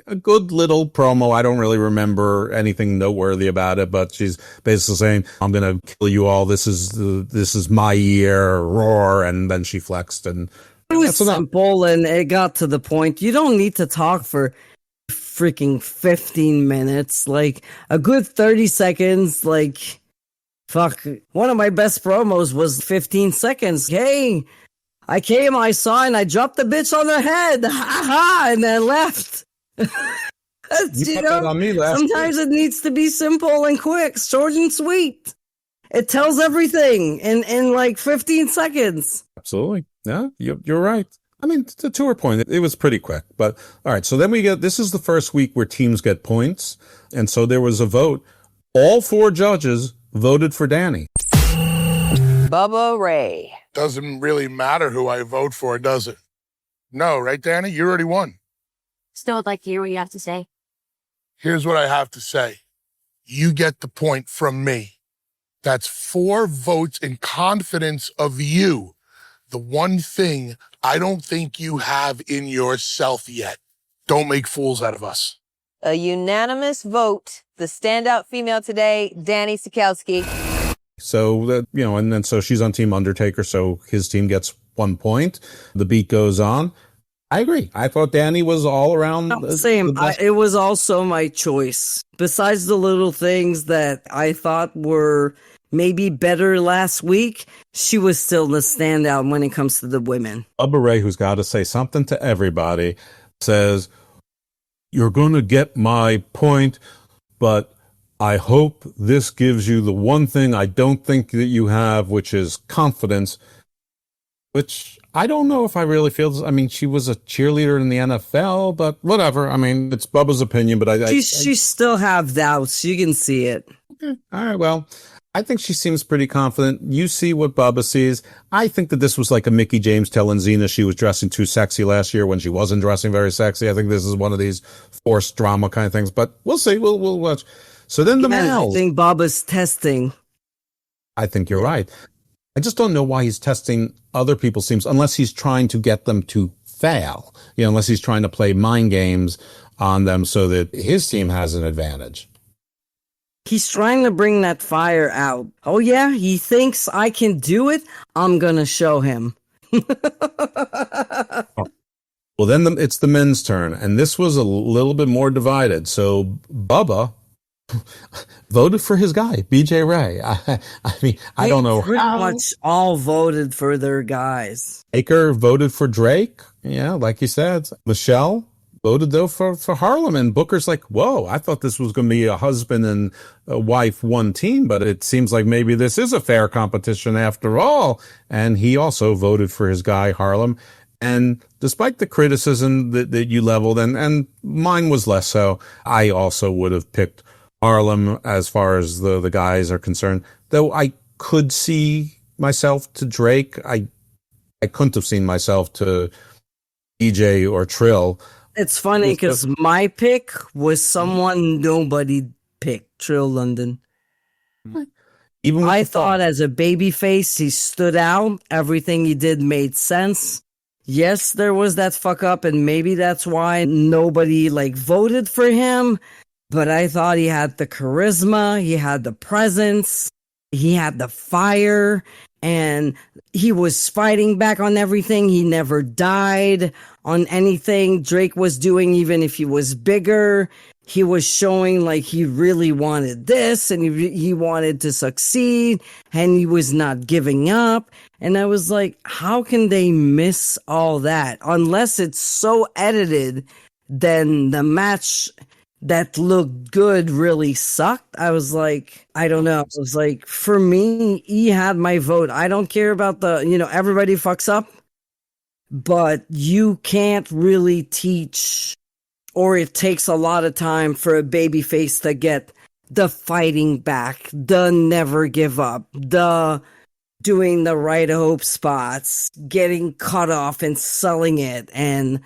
a good little promo. I don't really remember anything noteworthy about it, but she's basically saying, "I'm going to kill you all. This is my year, roar." And then she flexed, and it was simple, and it got to the point. You don't need to talk for freaking 15 minutes, like a good 30 seconds. Like, fuck. One of my best promos was 15 seconds. Hey, I came, I saw, and I dropped the bitch on her head. Ha ha, and then left. Sometimes it needs to be simple and quick, short and sweet. It tells everything in like 15 seconds. Absolutely. Yeah, you're right. I mean, to her point, it was pretty quick. But all right, so then this is the first week where teams get points. And so there was a vote. All 4 judges voted for Dani. Bubba Ray. Doesn't really matter who I vote for, does it? No, right, Dani? You already won. Still would like to hear what you have to say. Here's what I have to say. You get the point from me. That's 4 votes in confidence of you. The one thing I don't think you have in yourself yet. Don't make fools out of us. A unanimous vote. The standout female today, Dani Sekelsky. So so she's on Team Undertaker, so his team gets 1 point. The beat goes on. I agree. I thought Dani was all around. Same. It was also my choice. Besides the little things that I thought were maybe better last week, she was still the standout when it comes to the women. Bubba Ray, who's got to say something to everybody, says, "You're going to get my point, but I hope this gives you the one thing I don't think that you have, which is confidence, which I don't know if I really feel. I mean, she was a cheerleader in the NFL, but whatever. I mean, it's Bubba's opinion, but she still have doubts. You can see it. Okay. All right. Well, I think she seems pretty confident. You see what Bubba sees. I think that this was like a Mickey James telling Xena she was dressing too sexy last year when she wasn't dressing very sexy. I think this is one of these forced drama kind of things, but we'll see. We'll watch. So then the males. I think Bubba's testing. I think you're right. I just don't know why he's testing other people's teams unless he's trying to get them to fail. Unless he's trying to play mind games on them so that his team has an advantage. He's trying to bring that fire out. Oh yeah, he thinks I can do it. I'm gonna show him. Well, then it's the men's turn, and this was a little bit more divided. So Bubba voted for his guy, BJ Ray. I mean, I don't know pretty much all voted for their guys. Baker voted for Drake. Yeah, like you said. Michelle voted, though, for Harlem. And Booker's like, whoa, I thought this was going to be a husband and a wife, one team, but it seems like maybe this is a fair competition after all. And he also voted for his guy, Harlem. And despite the criticism that you leveled, and mine was less so, I also would have picked Harlem as far as the guys are concerned. Though I could see myself to Drake, I couldn't have seen myself to EJ or Trill. It's funny because my pick was someone nobody picked, Trill London. Even I thought as a babyface, he stood out. Everything he did made sense. Yes, there was that fuck up, and maybe that's why nobody voted for him. But I thought he had the charisma, he had the presence, he had the fire, and he was fighting back on everything. He never died on anything Drake was doing, even if he was bigger. He was showing he really wanted this, and he wanted to succeed, and he was not giving up. And I was like, how can they miss all that? Unless it's so edited, then the match that looked good really sucked. I was like, I don't know. It was like, for me, he had my vote. I don't care about everybody fucks up, but you can't really teach, or it takes a lot of time for a babyface to get the fighting back, the never give up, the doing the right hope spots, getting cut off and selling it, and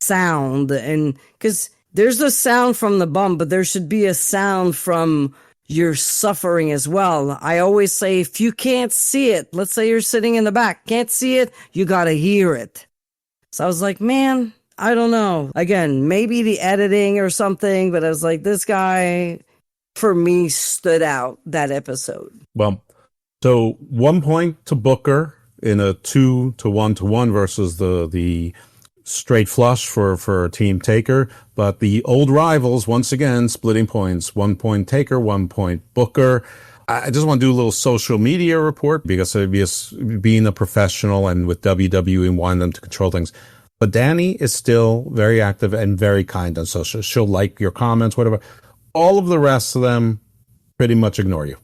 sound. And because there's a sound from the bum, but there should be a sound from your suffering as well. I always say, if you can't see it, let's say you're sitting in the back, can't see it, you gotta hear it. So I was like, man, I don't know. Again, maybe the editing or something, but I was like, this guy, for me, stood out that episode. Well, so 1 point to Booker in a 2-to-1-to-1 versus the straight flush for Team Taker. But the old rivals, once again, splitting points. 1 point Taker, 1 point Booker. I just want to do a little social media report because being a professional and with WWE and wanting them to control things. But Dani is still very active and very kind on social. She'll like your comments, whatever. All of the rest of them pretty much ignore you.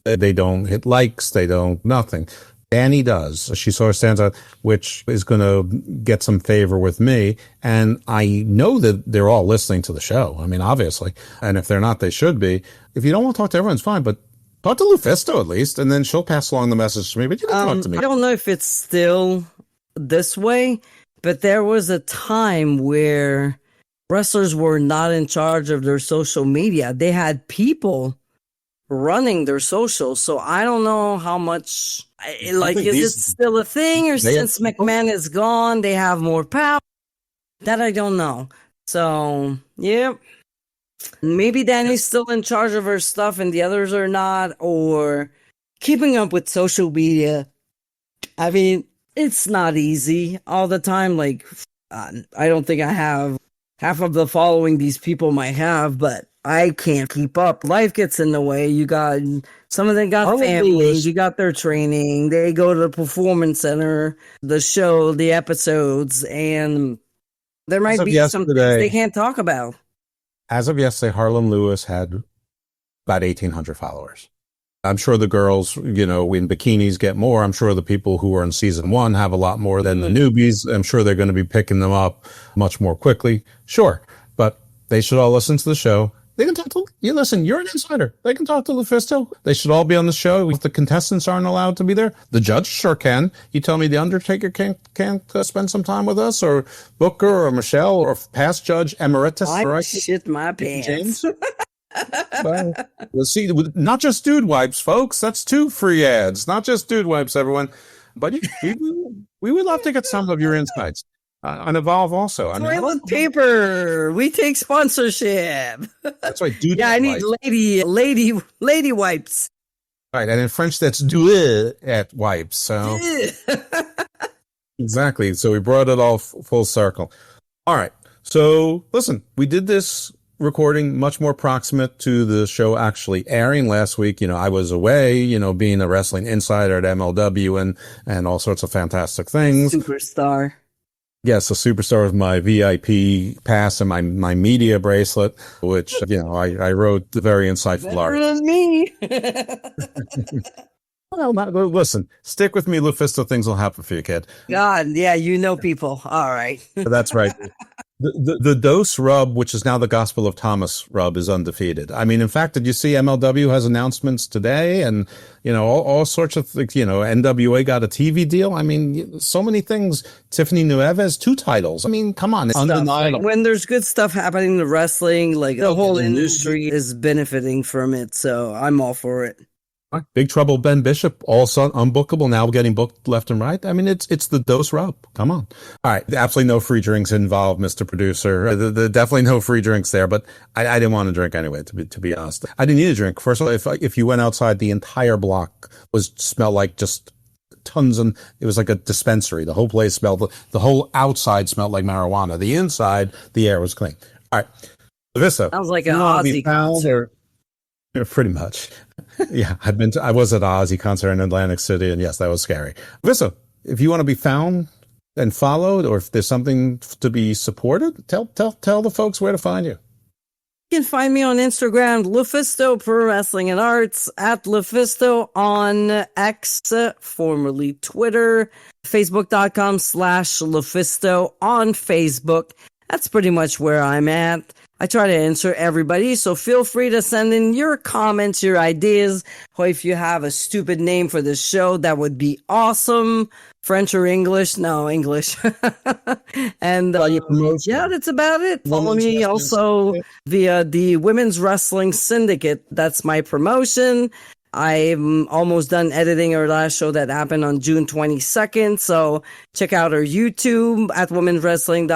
They don't hit likes. They don't, nothing. Dani does. She sort of stands out, which is going to get some favor with me. And I know that they're all listening to the show. I mean, obviously. And if they're not, they should be. If you don't want to talk to everyone, it's fine. But talk to LuFisto at least, and then she'll pass along the message to me. But you can talk to me. I don't know if it's still this way, but there was a time where wrestlers were not in charge of their social media. They had people running their socials. So I don't know how much, is it still a thing, or since McMahon is gone, they have more power? That I don't know. So, yeah. Maybe Dani's still in charge of her stuff and the others are not, or keeping up with social media. I mean, it's not easy all the time. I don't think I have half of the following these people might have, but I can't keep up. Life gets in the way. You got some of them got families, you got their training, they go to the performance center, the show, the episodes, and there might be some things they can't talk about. As of yesterday, Harlem Lewis had about 1,800 followers. I'm sure the girls, in bikinis get more. I'm sure the people who are in season 1 have a lot more than the newbies. I'm sure they're going to be picking them up much more quickly. Sure. But they should all listen to the show. They can talk to you. Listen, you're an insider. They can talk to LuFisto. They should all be on the show. If the contestants aren't allowed to be there, the judge sure can. You tell me the Undertaker can't spend some time with us, or Booker, or Michelle, or past judge emeritus. I shit my pants. James. Well, see, not just dude wipes, folks. That's 2 free ads. Not just dude wipes, everyone. But we would love to get some of your insights on Evolve also. Toilet paper. We take sponsorship. That's right. Dude. Yeah, I need lady wipes. Right, and in French, that's deux at wipes. So exactly. So we brought it all full circle. All right. So listen, we did this recording much more proximate to the show actually airing last week. I was away, being a wrestling insider at MLW and all sorts of fantastic things. Superstar. Yes, a superstar with my VIP pass and my media bracelet, which, I wrote the very insightful article. Me. Well, listen, stick with me, LuFisto. Things will happen for you, kid. God, yeah, people. All right. That's right. The Dose rub, which is now the Gospel of Thomas rub, is undefeated. I mean, in fact, did you see MLW has announcements today and, all sorts of things, NWA got a TV deal. I mean, so many things. Tiffany Nueves, 2 titles. I mean, come on. It's undeniable. When there's good stuff happening in wrestling, like the whole industry is benefiting from it. So I'm all for it. Big Trouble Ben Bishop, also unbookable, now getting booked left and right. I mean, it's the Dose rub. Come on. All right. Absolutely no free drinks involved, Mr. Producer. Definitely no free drinks there, but I didn't want to drink anyway, to be honest. I didn't need a drink. First of all, if you went outside, the entire block smelled like just tons, and it was like a dispensary. The whole place smelled, the whole outside smelled like marijuana. The inside, the air was clean. All right. LuFisto. Sounds like an Ozzy concert. Yeah, pretty much. Yeah, I was at an Ozzy concert in Atlantic City, and yes, that was scary. LuFisto, if you want to be found and followed, or if there's something to be supported, tell the folks where to find you. You can find me on Instagram, LuFisto Pro Wrestling and Arts, at LuFisto on X, formerly Twitter, Facebook.com/LuFisto on Facebook. That's pretty much where I'm at. I try to answer everybody, so feel free to send in your comments, your ideas, or if you have a stupid name for the show, that would be awesome. French or English? No, English. And yeah, that's about it. Follow me also via the Women's Wrestling Syndicate. That's my promotion. I'm almost done editing our last show that happened on June 22nd. So check out our YouTube at Women's Wrestling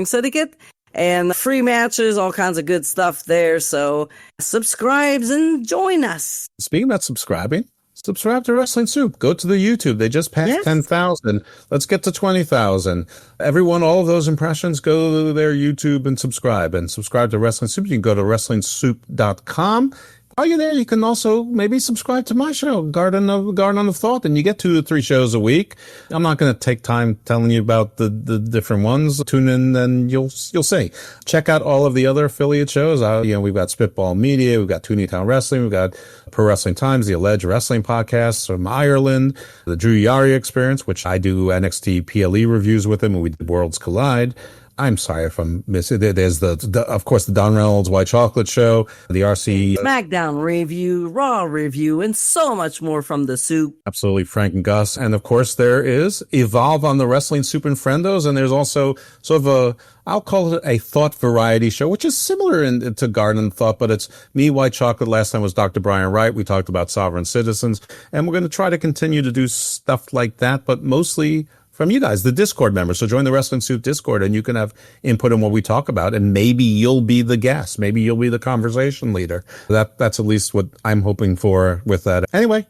Syndicate. And free matches, all kinds of good stuff there. So subscribe and join us. Speaking about subscribing, subscribe to Wrestling Soup. Go to the YouTube. They just passed 10,000. Let's get to 20,000. Everyone, all of those impressions, go to their YouTube and subscribe to Wrestling Soup. You can go to WrestlingSoup.com. While you're there, you can also maybe subscribe to my show, Garden of Thought, and you get 2 to 3 shows a week. I'm not going to take time telling you about the different ones. Tune in and you'll see. Check out all of the other affiliate shows. We've got Spitball Media, we've got Toonie Town Wrestling, we've got Pro Wrestling Times, the Alleged Wrestling Podcast from Ireland, the Drew Yari Experience, which I do NXT PLE reviews with him, and we did Worlds Collide. I'm sorry if I'm missing. There's of course, the Don Reynolds White Chocolate Show, the RC SmackDown review, Raw review, and so much more from the Soup. Absolutely, Frank and Gus. And of course, there is Evolve on the Wrestling Soup and Friendos. And there's also sort of I'll call it a thought variety show, which is similar to Garden of Thought, but it's me, White Chocolate. Last time was Dr. Brian Wright. We talked about sovereign citizens. And we're going to try to continue to do stuff like that, but mostly from you guys, the Discord members. So join the Wrestling Soup Discord and you can have input on what we talk about, and maybe you'll be the guest. Maybe you'll be the conversation leader. That's at least what I'm hoping for with that. Anyway,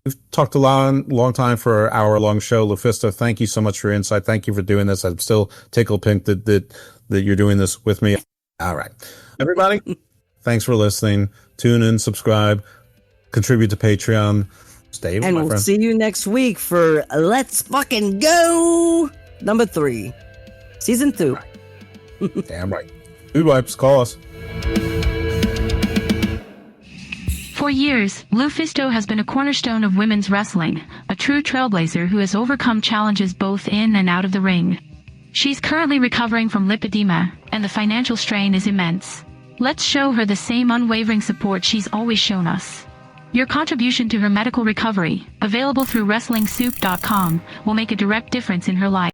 we've talked a long time for our hour-long show. LuFisto, thank you so much for your insight. Thank you for doing this. I'm still tickled pink that you're doing this with me. All right. Everybody, thanks for listening. Tune in, subscribe, contribute to Patreon. Stay with and we'll see you next week for Let's Fucking Go number 3, season 2. Damn right. Dude Wipes, call us. For years, LuFisto has been a cornerstone of women's wrestling, a true trailblazer who has overcome challenges both in and out of the ring. She's currently recovering from lipedema, and the financial strain is immense. Let's show her the same unwavering support she's always shown us. Your contribution to her medical recovery, available through WrestlingSoup.com, will make a direct difference in her life.